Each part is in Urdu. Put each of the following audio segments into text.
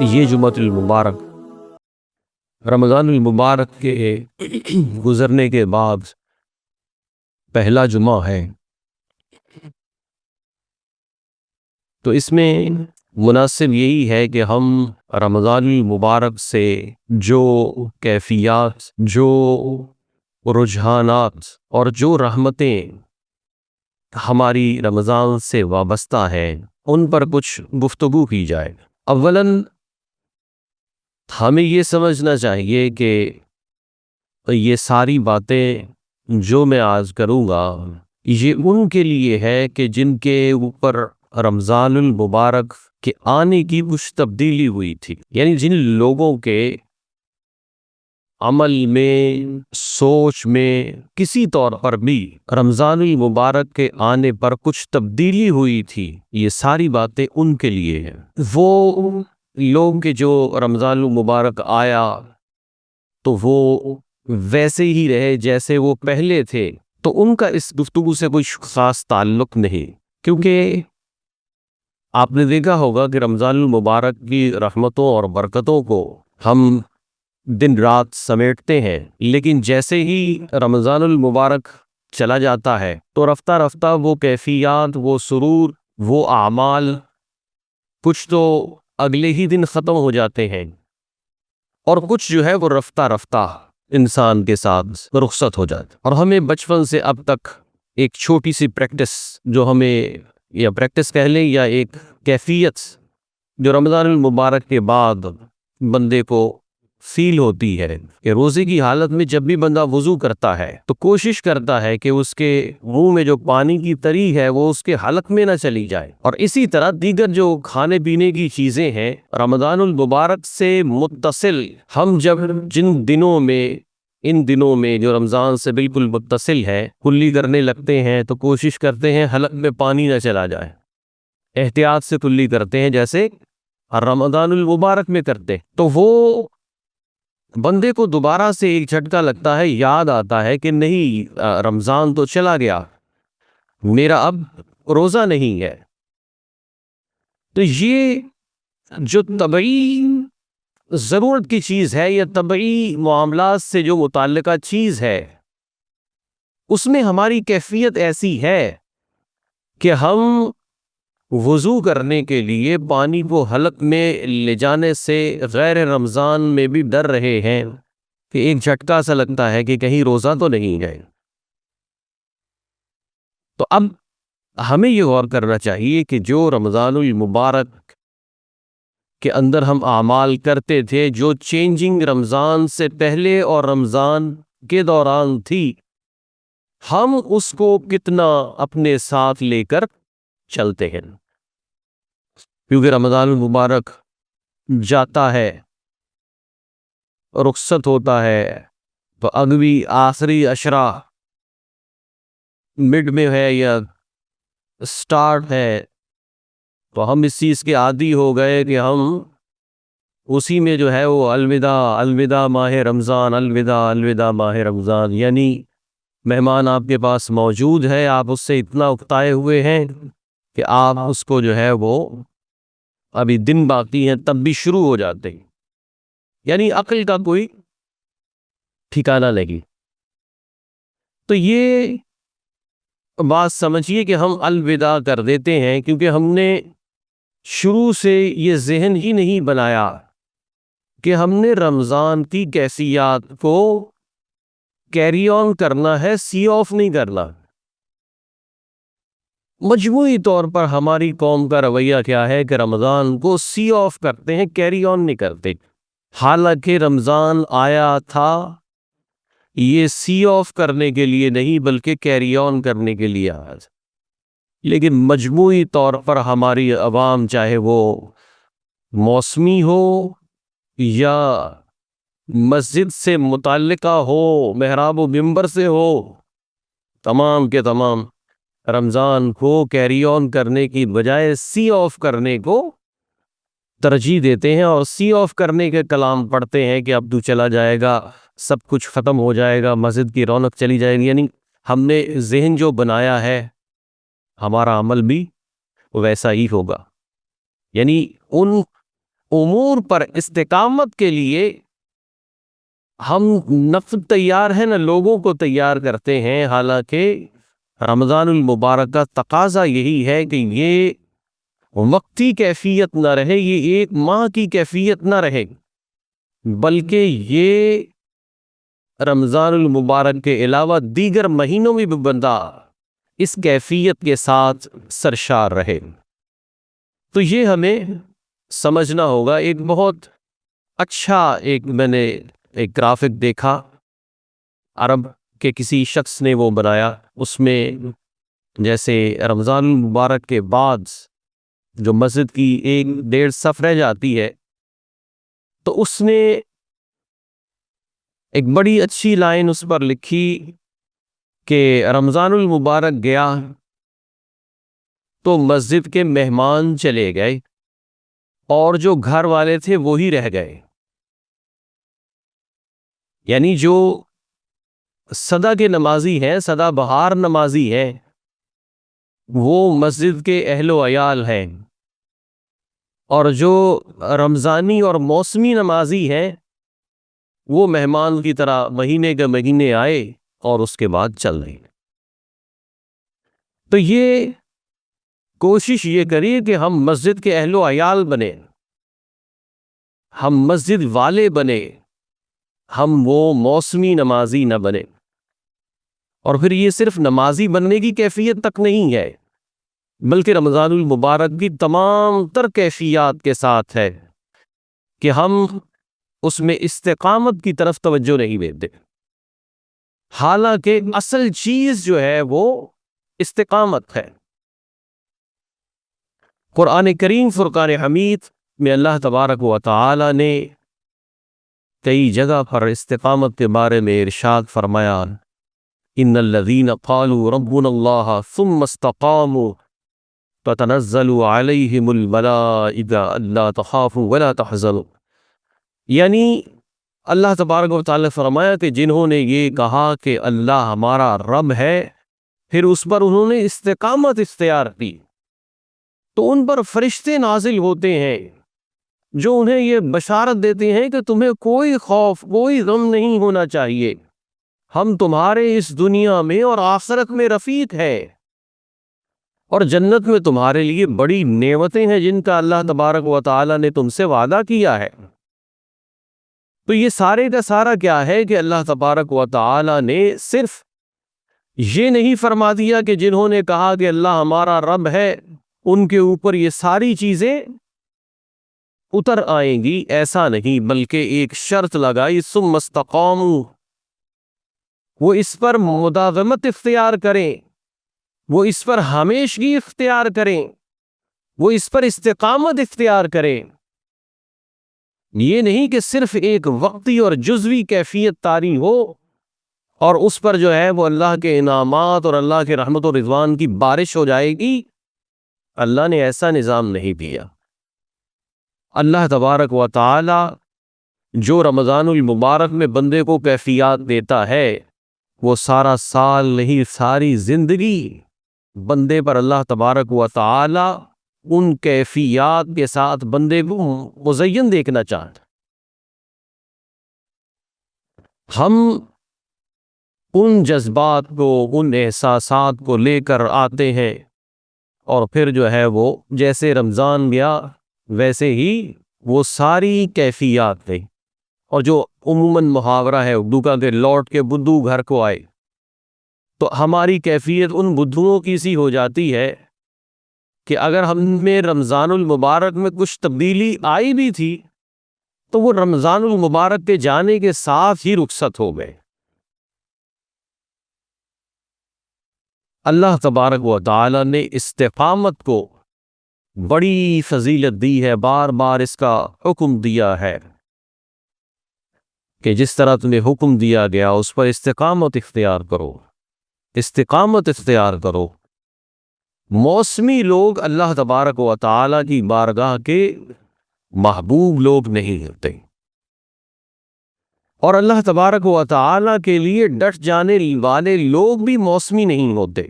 یہ جمعۃ المبارک رمضان المبارک کے گزرنے کے بعد پہلا جمعہ ہے، تو اس میں مناسب یہی ہے کہ ہم رمضان المبارک سے جو کیفیات، جو رجحانات اور جو رحمتیں ہماری رمضان سے وابستہ ہیں ان پر کچھ گفتگو کی جائے۔ اولاً ہمیں یہ سمجھنا چاہیے کہ یہ ساری باتیں جو میں آج کروں گا یہ ان کے لیے ہے کہ جن کے اوپر رمضان المبارک کے آنے کی کچھ تبدیلی ہوئی تھی، یعنی جن لوگوں کے عمل میں، سوچ میں کسی طور پر بھی رمضان المبارک کے آنے پر کچھ تبدیلی ہوئی تھی، یہ ساری باتیں ان کے لیے ہیں۔ وہ لوگ کہ جو رمضان المبارک آیا تو وہ ویسے ہی رہے جیسے وہ پہلے تھے، تو ان کا اس گفتگو سے کوئی خاص تعلق نہیں، کیونکہ آپ نے دیکھا ہوگا کہ رمضان المبارک کی رحمتوں اور برکتوں کو ہم دن رات سمیٹتے ہیں، لیکن جیسے ہی رمضان المبارک چلا جاتا ہے تو رفتہ رفتہ وہ کیفیات، وہ سرور، وہ اعمال کچھ تو اگلے ہی دن ختم ہو جاتے ہیں اور کچھ جو ہے وہ رفتہ رفتہ انسان کے ساتھ رخصت ہو جاتے، اور ہمیں بچپن سے اب تک ایک چھوٹی سی پریکٹس جو ہمیں، یا پریکٹس کہہ لیں یا ایک کیفیت جو رمضان المبارک کے بعد بندے کو فیل ہوتی ہے کہ روزے کی حالت میں جب بھی بندہ وضو کرتا ہے تو کوشش کرتا ہے کہ اس کے منہ میں جو پانی کی تری ہے وہ اس کے حلق میں نہ چلی جائے، اور اسی طرح دیگر جو کھانے پینے کی چیزیں ہیں رمضان المبارک سے متصل ہم جب جن دنوں میں، ان دنوں میں جو رمضان سے بالکل متصل ہے کلی کرنے لگتے ہیں تو کوشش کرتے ہیں حلق میں پانی نہ چلا جائے، احتیاط سے کلی کرتے ہیں جیسے رمضان المبارک میں کرتے، تو وہ بندے کو دوبارہ سے ایک جھٹکا لگتا ہے، یاد آتا ہے کہ نہیں رمضان تو چلا گیا، میرا اب روزہ نہیں ہے۔ تو یہ جو طبعی ضرورت کی چیز ہے یا طبعی معاملات سے جو متعلقہ چیز ہے اس میں ہماری کیفیت ایسی ہے کہ ہم وضو کرنے کے لیے پانی کو حلق میں لے جانے سے غیر رمضان میں بھی ڈر رہے ہیں کہ ایک جھٹکا سا لگتا ہے کہ کہیں روزہ تو نہیں ہے۔ تو اب ہمیں یہ غور کرنا چاہیے کہ جو رمضان المبارک کے اندر ہم اعمال کرتے تھے، جو چینجنگ رمضان سے پہلے اور رمضان کے دوران تھی، ہم اس کو کتنا اپنے ساتھ لے کر چلتے ہیں، کیونکہ رمضان المبارک جاتا ہے، رخصت ہوتا ہے، تو اگوی آخری عشرہ مڈ میں ہے یا سٹارٹ ہے، تو ہم اس چیز کے عادی ہو گئے کہ ہم اسی میں جو ہے وہ الوداع الوداع ماہ رمضان، الوداع الوداع ماہ رمضان، یعنی مہمان آپ کے پاس موجود ہے، آپ اس سے اتنا اکتائے ہوئے ہیں کہ آپ اس کو جو ہے وہ ابھی دن باقی ہیں تب بھی شروع ہو جاتے ہیں، یعنی عقل کا کوئی ٹھکانہ نہیں۔ تو یہ بات سمجھیے کہ ہم الوداع کر دیتے ہیں کیونکہ ہم نے شروع سے یہ ذہن ہی نہیں بنایا کہ ہم نے رمضان کی کیفیات کو کیری آن کرنا ہے، سی آف نہیں کرنا۔ مجموعی طور پر ہماری قوم کا رویہ کیا ہے کہ رمضان کو سی آف کرتے ہیں، کیری آن نہیں کرتے، حالانکہ رمضان آیا تھا یہ سی آف کرنے کے لیے نہیں بلکہ کیری آن کرنے کے لیے آیا تھا، لیکن مجموعی طور پر ہماری عوام چاہے وہ موسمی ہو یا مسجد سے متعلقہ ہو، محراب و منبر سے ہو، تمام کے تمام رمضان کو کیری آن کرنے کی بجائے سی آف کرنے کو ترجیح دیتے ہیں، اور سی آف کرنے کے کلام پڑھتے ہیں کہ اب تو چلا جائے گا، سب کچھ ختم ہو جائے گا، مسجد کی رونق چلی جائے گی، یعنی ہم نے ذہن جو بنایا ہے ہمارا عمل بھی ویسا ہی ہوگا، یعنی ان امور پر استقامت کے لیے ہم نفس تیار ہیں نہ لوگوں کو تیار کرتے ہیں، حالانکہ رمضان المبارک کا تقاضا یہی ہے کہ یہ وقتی کیفیت نہ رہے، یہ ایک ماہ کی کیفیت نہ رہے، بلکہ یہ رمضان المبارک کے علاوہ دیگر مہینوں میں بھی بندہ اس کیفیت کے ساتھ سرشار رہے۔ تو یہ ہمیں سمجھنا ہوگا۔ ایک بہت اچھا میں نے ایک گرافک دیکھا، عرب کے کسی شخص نے وہ بنایا، اس میں جیسے رمضان المبارک کے بعد جو مسجد کی 1-1.5 صف رہ جاتی ہے، تو اس نے ایک بڑی اچھی لائن اس پر لکھی کہ رمضان المبارک گیا تو مسجد کے مہمان چلے گئے اور جو گھر والے تھے وہی رہ گئے، یعنی جو سدا کے نمازی ہیں، سدا بہار نمازی ہیں، وہ مسجد کے اہل و عیال ہیں، اور جو رمضانی اور موسمی نمازی ہیں وہ مہمان کی طرح مہینے کے مہینے آئے اور اس کے بعد چل رہے۔ تو یہ کوشش یہ کریے کہ ہم مسجد کے اہل و عیال بنے، ہم مسجد والے بنے، ہم وہ موسمی نمازی نہ بنے۔ اور پھر یہ صرف نمازی بننے کی کیفیت تک نہیں ہے، بلکہ رمضان المبارک کی تمام تر کیفیات کے ساتھ ہے کہ ہم اس میں استقامت کی طرف توجہ نہیں دیتے، حالانکہ اصل چیز جو ہے وہ استقامت ہے۔ قرآن کریم فرقان حمید میں اللہ تبارک و تعالی نے کئی جگہ پر استقامت کے بارے میں ارشاد فرمایا، ان الذین قالوا ربنا اللہ ثم استقاموا تتنزل علیہم الملائکۃ الا تخافوا ولا تحزنوا، یعنی اللہ تبارک و تعالی فرمایا کہ جنہوں نے یہ کہا کہ اللہ ہمارا رب ہے، پھر اس پر انہوں نے استقامت اختیار کی، تو ان پر فرشتے نازل ہوتے ہیں جو انہیں یہ بشارت دیتے ہیں کہ تمہیں کوئی خوف، کوئی غم نہیں ہونا چاہیے، ہم تمہارے اس دنیا میں اور آخرت میں رفیق ہیں، اور جنت میں تمہارے لیے بڑی نعمتیں ہیں جن کا اللہ تبارک و تعالی نے تم سے وعدہ کیا ہے۔ تو یہ سارے کا سارا کیا ہے کہ اللہ تبارک و تعالی نے صرف یہ نہیں فرما دیا کہ جنہوں نے کہا کہ اللہ ہمارا رب ہے ان کے اوپر یہ ساری چیزیں اتر آئیں گی، ایسا نہیں، بلکہ ایک شرط لگائی، ثم استقاموا، وہ اس پر مداومت اختیار کریں، وہ اس پر ہمیشگی اختیار کریں، وہ اس پر استقامت اختیار کریں۔ یہ نہیں کہ صرف ایک وقتی اور جزوی کیفیت طاری ہو اور اس پر جو ہے وہ اللہ کے انعامات اور اللہ کے رحمت و رضوان کی بارش ہو جائے گی۔ اللہ نے ایسا نظام نہیں دیا۔ اللہ تبارک و تعالی جو رمضان المبارک میں بندے کو کیفیات دیتا ہے، وہ سارا سال نہیں، ساری زندگی بندے پر اللہ تبارک و تعالی ان کیفیات کے ساتھ بندے کو مزین دیکھنا چاہتا۔ ہم ان جذبات کو، ان احساسات کو لے کر آتے ہیں، اور پھر جو ہے وہ جیسے رمضان گیا ویسے ہی وہ ساری کیفیات گئی، اور جو عموماً محاورہ ہے اردو کا کہ لوٹ کے بدھو گھر کو آئے، تو ہماری کیفیت ان بدھوؤں کی سی ہو جاتی ہے کہ اگر ہم میں رمضان المبارک میں کچھ تبدیلی آئی بھی تھی تو وہ رمضان المبارک کے جانے کے ساتھ ہی رخصت ہو گئے۔ اللہ تبارک و تعالی نے استقامت کو بڑی فضیلت دی ہے، بار بار اس کا حکم دیا ہے کہ جس طرح تمہیں حکم دیا گیا اس پر استقامت اختیار کرو، استقامت اختیار کرو۔ موسمی لوگ اللہ تبارک و تعالی کی بارگاہ کے محبوب لوگ نہیں ہوتے، اور اللہ تبارک و تعالی کے لیے ڈٹ جانے والے لوگ بھی موسمی نہیں ہوتے۔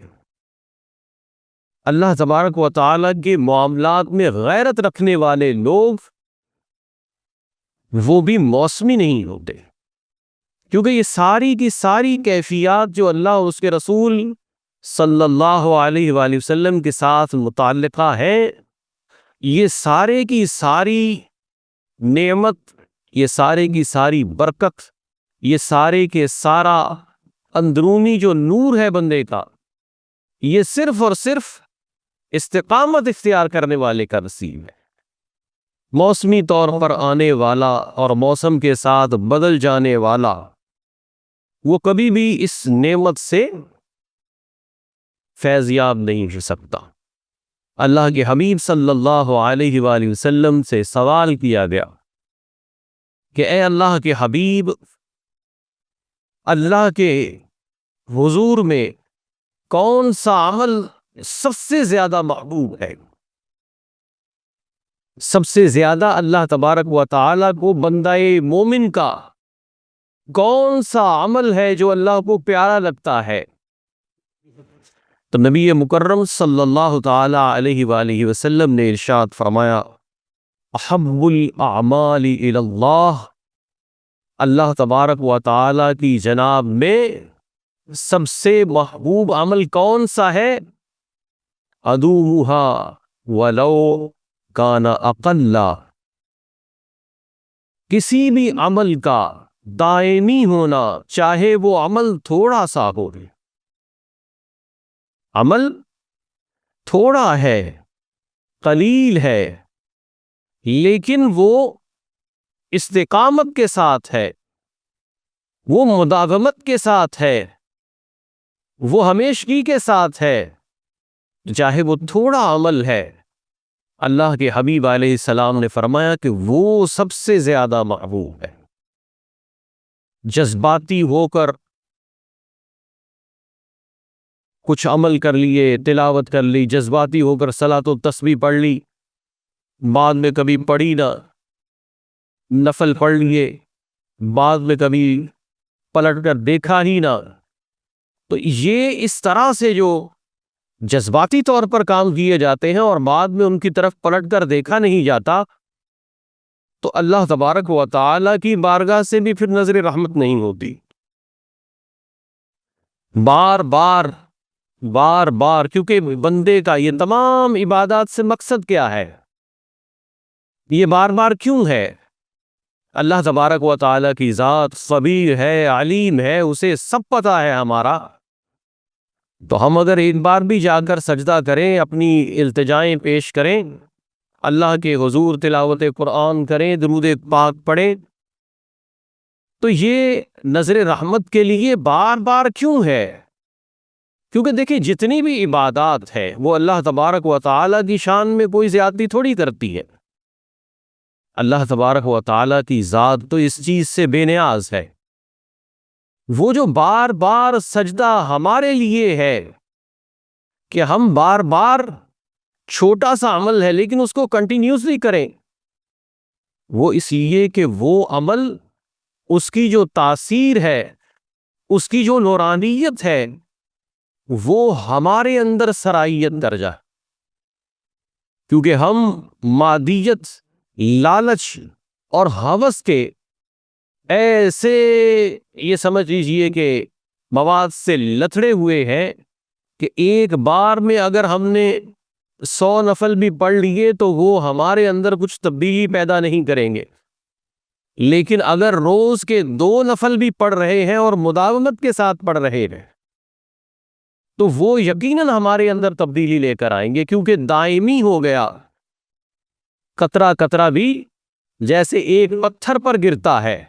اللہ تبارک و تعالی کے معاملات میں غیرت رکھنے والے لوگ وہ بھی موسمی نہیں ہوتے، کیونکہ یہ ساری کی ساری کیفیات جو اللہ اور اس کے رسول صلی اللہ علیہ وآلہ وسلم کے ساتھ متعلقہ ہے، یہ سارے کی ساری نعمت، یہ سارے کی ساری برکت، یہ سارے کے سارا اندرونی جو نور ہے بندے کا، یہ صرف اور صرف استقامت اختیار کرنے والے کا نصیب ہے۔ موسمی طور پر آنے والا اور موسم کے ساتھ بدل جانے والا، وہ کبھی بھی اس نعمت سے فیض یاب نہیں ہو سکتا۔ اللہ کے حبیب صلی اللہ علیہ وآلہ وسلم سے سوال کیا گیا کہ اے اللہ کے حبیب، اللہ کے حضور میں کون سا عمل سب سے زیادہ محبوب ہے؟ سب سے زیادہ اللہ تبارک و تعالیٰ کو بندہ مومن کا کون سا عمل ہے جو اللہ کو پیارا لگتا ہے؟ تو نبی مکرم صلی اللہ تعالی علیہ وآلہ وسلم نے ارشاد فرمایا، احب الاعمال الی اللہ، اللہ تبارک و تعالی کی جناب میں سب سے محبوب عمل کون سا ہے؟ ادومها ولو کان اقل، کسی بھی عمل کا دائمی ہونا، چاہے وہ عمل تھوڑا سا ہو۔ عمل تھوڑا ہے، قلیل ہے، لیکن وہ استقامت کے ساتھ ہے، وہ مداومت کے ساتھ ہے، وہ ہمیشگی کے ساتھ ہے، چاہے وہ تھوڑا عمل ہے، اللہ کے حبیب علیہ السلام نے فرمایا کہ وہ سب سے زیادہ محبوب ہے۔ جذباتی ہو کر کچھ عمل کر لیے، تلاوت کر لی، جذباتی ہو کر صلاۃ و تسبیح پڑھ لی، بعد میں کبھی پڑھی نہ، نفل پڑھ لیے، بعد میں کبھی پلٹ کر دیکھا ہی نہ، تو یہ اس طرح سے جو جذباتی طور پر کام کیے جاتے ہیں اور بعد میں ان کی طرف پلٹ کر دیکھا نہیں جاتا، تو اللہ تبارک و تعالی کی بارگاہ سے بھی پھر نظر رحمت نہیں ہوتی۔ بار بار بار بار، کیونکہ بندے کا یہ تمام عبادات سے مقصد کیا ہے؟ یہ بار بار کیوں ہے؟ اللہ تبارک و تعالی کی ذات خبیر ہے، علیم ہے، اسے سب پتہ ہے ہمارا۔ تو ہم اگر ایک بار بھی جا کر سجدہ کریں، اپنی التجائیں پیش کریں، اللہ کے حضور تلاوت قرآن کریں، درود پاک پڑھیں، تو یہ نظر رحمت کے لیے بار بار کیوں ہے؟ کیونکہ دیکھیں جتنی بھی عبادات ہے وہ اللہ تبارک و تعالیٰ کی شان میں کوئی زیادتی تھوڑی کرتی ہے۔ اللہ تبارک و تعالیٰ کی ذات تو اس چیز سے بے نیاز ہے۔ وہ جو بار بار سجدہ ہمارے لیے ہے کہ ہم بار بار، چھوٹا سا عمل ہے لیکن اس کو کنٹینیوسلی کریں، وہ اس لیے کہ وہ عمل، اس کی جو تاثیر ہے، اس کی جو نورانیت ہے، وہ ہمارے اندر سرائیت درجہ، کیونکہ ہم مادیت، لالچ اور ہوس کے ایسے، یہ سمجھ لیجئے کہ مواد سے لتڑے ہوئے ہیں کہ ایک بار میں اگر ہم نے 100 نفل بھی پڑھ لیے تو وہ ہمارے اندر کچھ تبدیلی پیدا نہیں کریں گے، لیکن اگر روز کے 2 نفل بھی پڑھ رہے ہیں اور مداومت کے ساتھ پڑھ رہے ہیں تو وہ یقیناً ہمارے اندر تبدیلی لے کر آئیں گے، کیونکہ دائمی ہو گیا۔ قطرہ قطرہ بھی جیسے ایک پتھر پر گرتا ہے،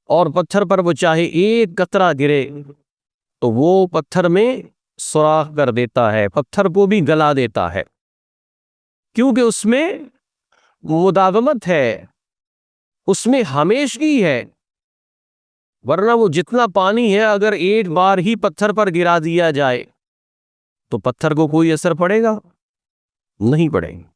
اور پتھر پر وہ چاہے ایک قطرہ گرے تو وہ پتھر میں سوراخ کر دیتا ہے، پتھر کو بھی گلا دیتا ہے، کیونکہ اس میں مداومت ہے، اس میں ہمیشگی ہے۔ ورنہ وہ جتنا پانی ہے اگر ایک بار ہی پتھر پر گرا دیا جائے تو پتھر کو کوئی اثر پڑے گا؟ نہیں پڑے گا۔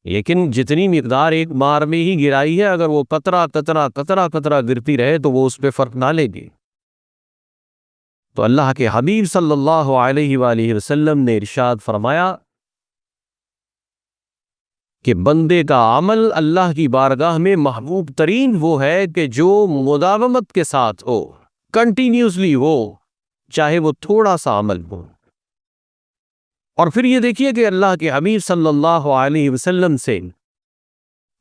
لیکن جتنی مقدار ایک بار میں ہی گرائی ہے، اگر وہ قطرہ قطرہ قطرہ قطرہ گرتی رہے تو وہ اس پہ فرق نہ لے گی۔ تو اللہ کے حبیب صلی اللہ علیہ وآلہ وسلم نے ارشاد فرمایا کہ بندے کا عمل اللہ کی بارگاہ میں محبوب ترین وہ ہے کہ جو مداومت کے ساتھ ہو، کنٹینیوسلی ہو، چاہے وہ تھوڑا سا عمل ہو۔ اور پھر یہ دیکھیے کہ اللہ کے حبیب صلی اللہ علیہ وسلم سے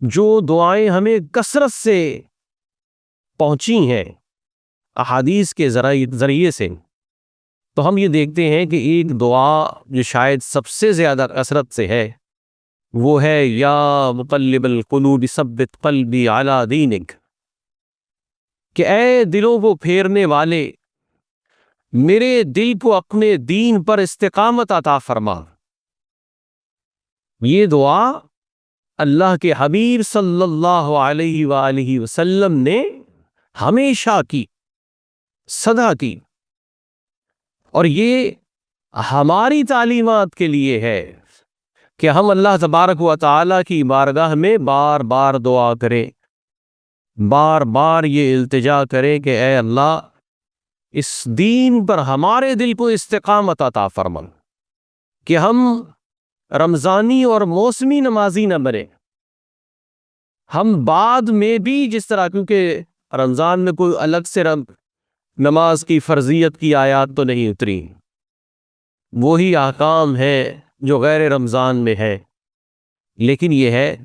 جو دعائیں ہمیں کثرت سے پہنچی ہیں احادیث کے ذریعے سے، تو ہم یہ دیکھتے ہیں کہ ایک دعا جو شاید سب سے زیادہ کثرت سے ہے وہ ہے یا مقلب القلوب ثبت قلبی علی دینک، کہ اے دلوں کو پھیرنے والے میرے دل کو اپنے دین پر استقامت عطا فرما۔ یہ دعا اللہ کے حبیب صلی اللہ علیہ وآلہ وسلم نے ہمیشہ کی، سدا کی، اور یہ ہماری تعلیمات کے لیے ہے کہ ہم اللہ تبارک و تعالیٰ کی بارگاہ میں بار بار دعا کریں، بار بار یہ التجا کریں کہ اے اللہ اس دین پر ہمارے دل کو استقامت عطا فرما، کہ ہم رمضانی اور موسمی نمازی نہ بنے، ہم بعد میں بھی جس طرح، کیونکہ رمضان میں کوئی الگ سے نماز کی فرضیت کی آیات تو نہیں اتری، وہی احکام ہے جو غیر رمضان میں ہے، لیکن یہ ہے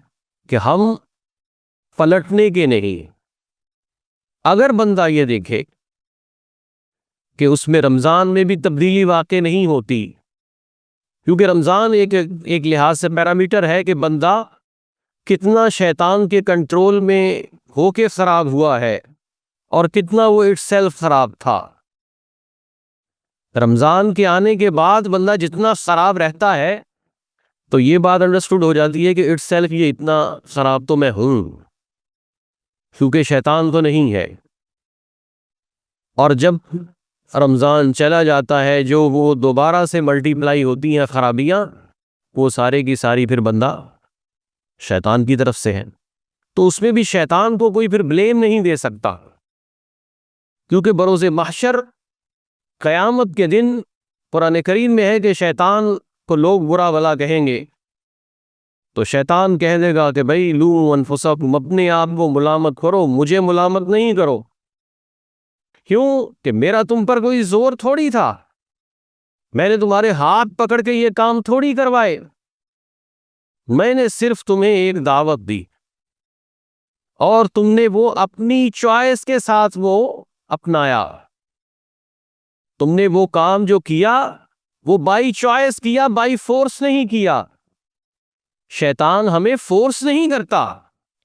کہ ہم پلٹنے کے نہیں۔ اگر بندہ یہ دیکھے کہ اس میں رمضان میں بھی تبدیلی واقع نہیں ہوتی، کیونکہ رمضان ایک لحاظ سے پیرامیٹر ہے کہ بندہ کتنا شیطان کے کنٹرول میں ہو کے خراب ہوا ہے اور کتنا وہ اٹ سیلف خراب تھا۔ رمضان کے آنے کے بعد بندہ جتنا خراب رہتا ہے تو یہ بات انڈرسٹوڈ ہو جاتی ہے کہ اٹ سیلف یہ اتنا خراب تو میں ہوں، کیونکہ شیطان تو نہیں ہے۔ اور جب رمضان چلا جاتا ہے جو وہ دوبارہ سے ملٹی پلائی ہوتی ہیں خرابیاں، وہ سارے کی ساری پھر بندہ شیطان کی طرف سے ہے، تو اس میں بھی شیطان کو کوئی پھر بلیم نہیں دے سکتا، کیونکہ بروز محشر قیامت کے دن قرآن کریم میں ہے کہ شیطان کو لوگ برا بھلا کہیں گے، تو شیطان کہہ دے گا کہ بھائی لوموا انفسکم، اپنے آپ کو ملامت کرو، مجھے ملامت نہیں کرو۔ کیوں کہ میرا تم پر کوئی زور تھوڑی تھا، میں نے تمہارے ہاتھ پکڑ کے یہ کام تھوڑی کروائے، میں نے صرف تمہیں ایک دعوت دی اور تم نے وہ اپنی چوائس کے ساتھ وہ اپنایا، تم نے وہ کام جو کیا وہ بائی چوائس کیا، بائی فورس نہیں کیا۔ شیطان ہمیں فورس نہیں کرتا،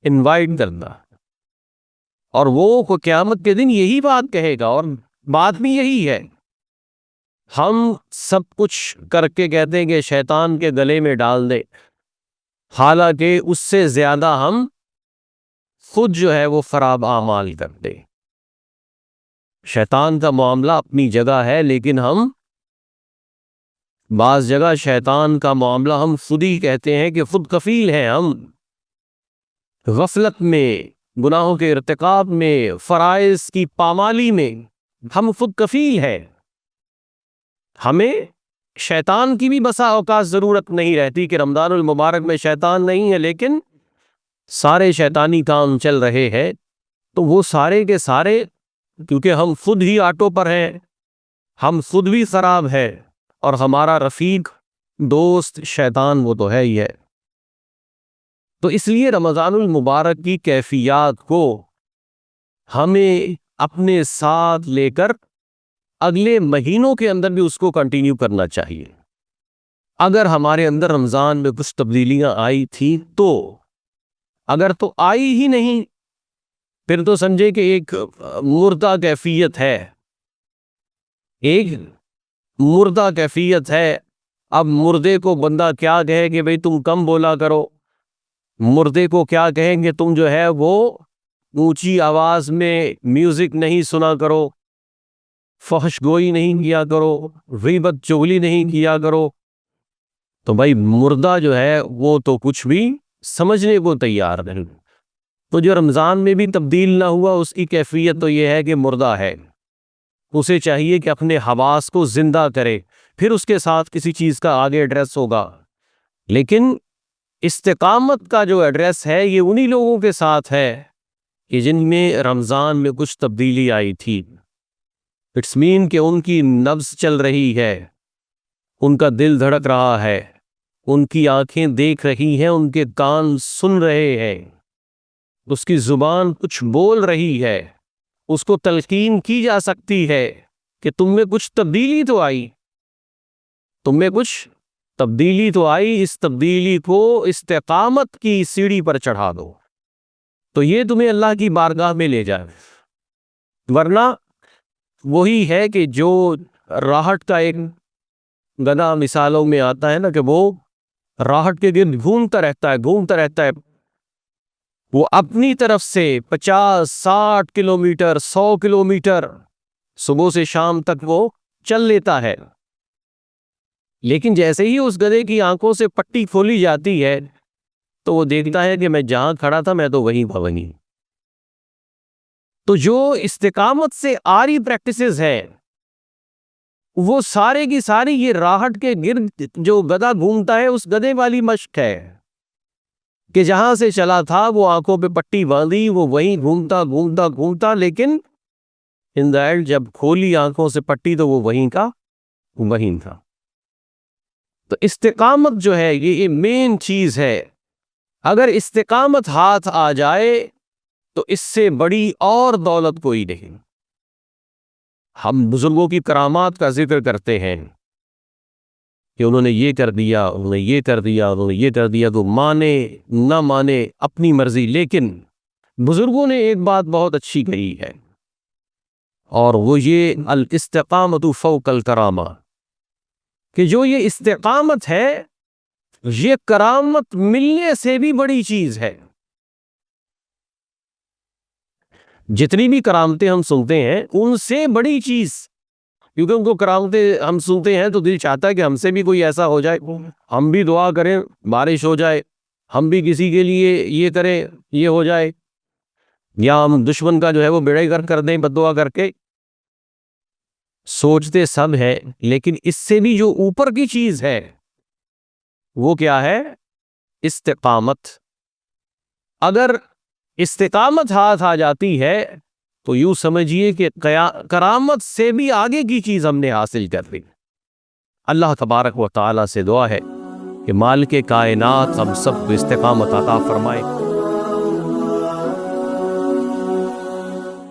انوائٹ کرتا، اور وہ قیامت کے دن یہی بات کہے گا، اور بات بھی یہی ہے۔ ہم سب کچھ کر کے کہتے ہیں کہ شیطان کے گلے میں ڈال دے، حالانکہ اس سے زیادہ ہم خود جو ہے وہ خراب اعمال کرتے۔ شیطان کا معاملہ اپنی جگہ ہے، لیکن ہم بعض جگہ شیطان کا معاملہ ہم خود ہی کہتے ہیں کہ خود کفیل ہیں، ہم غفلت میں، گناہوں کے ارتکاب میں، فرائض کی پامالی میں ہم خود کفیل ہیں۔ ہمیں شیطان کی بھی بسا اوقات ضرورت نہیں رہتی کہ رمضان المبارک میں شیطان نہیں ہے، لیکن سارے شیطانی کام چل رہے ہیں، تو وہ سارے کے سارے کیونکہ ہم خود ہی آٹو پر ہیں، ہم خود بھی خراب ہے، اور ہمارا رفیق دوست شیطان وہ تو ہے ہی ہے۔ تو اس لیے رمضان المبارک کی کیفیات کو ہمیں اپنے ساتھ لے کر اگلے مہینوں کے اندر بھی اس کو کنٹینیو کرنا چاہیے۔ اگر ہمارے اندر رمضان میں کچھ تبدیلیاں آئی تھی تو، اگر تو آئی ہی نہیں پھر تو سمجھے کہ ایک مردہ کیفیت ہے، ایک مردہ کیفیت ہے۔ اب مردے کو بندہ کیا کہے کہ بھئی تم کم بولا کرو، مردے کو کیا کہیں گے تم جو ہے وہ اونچی آواز میں میوزک نہیں سنا کرو، فحش گوئی نہیں کیا کرو، غیبت چغلی نہیں کیا کرو۔ تو بھائی مردہ جو ہے وہ تو کچھ بھی سمجھنے کو تیار نہیں۔ تو جو رمضان میں بھی تبدیل نہ ہوا اس کی کیفیت تو یہ ہے کہ مردہ ہے، اسے چاہیے کہ اپنے حواس کو زندہ کرے، پھر اس کے ساتھ کسی چیز کا آگے ایڈریس ہوگا۔ لیکن استقامت کا جو ایڈریس ہے یہ انہی لوگوں کے ساتھ ہے کہ جن میں رمضان میں کچھ تبدیلی آئی تھی۔ اٹس مین کہ ان کی نبض چل رہی ہے، ان کا دل دھڑک رہا ہے، ان کی آنکھیں دیکھ رہی ہیں، ان کے کان سن رہے ہیں، اس کی زبان کچھ بول رہی ہے، اس کو تلقین کی جا سکتی ہے کہ تم میں کچھ تبدیلی تو آئی، تم میں کچھ تبدیلی تو آئی، اس تبدیلی کو استقامت کی سیڑھی پر چڑھا دو تو یہ تمہیں اللہ کی بارگاہ میں لے جائے۔ ورنہ وہی ہے کہ جو راہٹ کا ایک گدھا مثالوں میں آتا ہے نا کہ وہ راہٹ کے گرد گھومتا رہتا ہے، وہ اپنی طرف سے 50-60 کلومیٹر 100 کلومیٹر صبح سے شام تک وہ چل لیتا ہے، لیکن جیسے ہی اس گدھے کی آنکھوں سے پٹی کھولی جاتی ہے تو وہ دیکھتا ہے کہ میں جہاں کھڑا تھا میں تو وہیں۔ تو جو استقامت سے آری پریکٹسز ہے وہ سارے کی ساری یہ راہٹ کے گرد جو گدھا گھومتا ہے اس گدھے والی مشق ہے کہ جہاں سے چلا تھا وہ آنکھوں پہ پٹی باندھی، وہ وہیں گھومتا، لیکن ان دا اینڈ جب کھولی آنکھوں سے پٹی تو وہ وہیں تھا۔ تو استقامت جو ہے یہ مین چیز ہے، اگر استقامت ہاتھ آ جائے تو اس سے بڑی اور دولت کوئی نہیں۔ ہم بزرگوں کی کرامات کا ذکر کرتے ہیں کہ انہوں نے یہ کر دیا، انہوں نے یہ کر دیا، تو مانے نہ مانے اپنی مرضی، لیکن بزرگوں نے ایک بات بہت اچھی کہی ہے اور وہ یہ الاستقامت فوق الکرامہ، کہ جو یہ استقامت ہے یہ کرامت ملنے سے بھی بڑی چیز ہے۔ جتنی بھی کرامتیں ہم سنتے ہیں ان سے بڑی چیز، کیونکہ ان کو کرامتیں ہم سنتے ہیں تو دل چاہتا ہے کہ ہم سے بھی کوئی ایسا ہو جائے، ہم بھی دعا کریں بارش ہو جائے، ہم بھی کسی کے لیے یہ کریں یہ ہو جائے، یا ہم دشمن کا جو ہے وہ بیڑا گرک کر دیں بد دعا کر کے۔ سوچتے سب ہے، لیکن اس سے بھی جو اوپر کی چیز ہے وہ کیا ہے؟ استقامت۔ اگر استقامت ہاتھ آ جاتی ہے تو یوں سمجھیے کہ کرامت سے بھی آگے کی چیز ہم نے حاصل کر لی۔ اللہ تبارک و تعالی سے دعا ہے کہ مالک کائنات ہم سب کو استقامت عطا فرمائے۔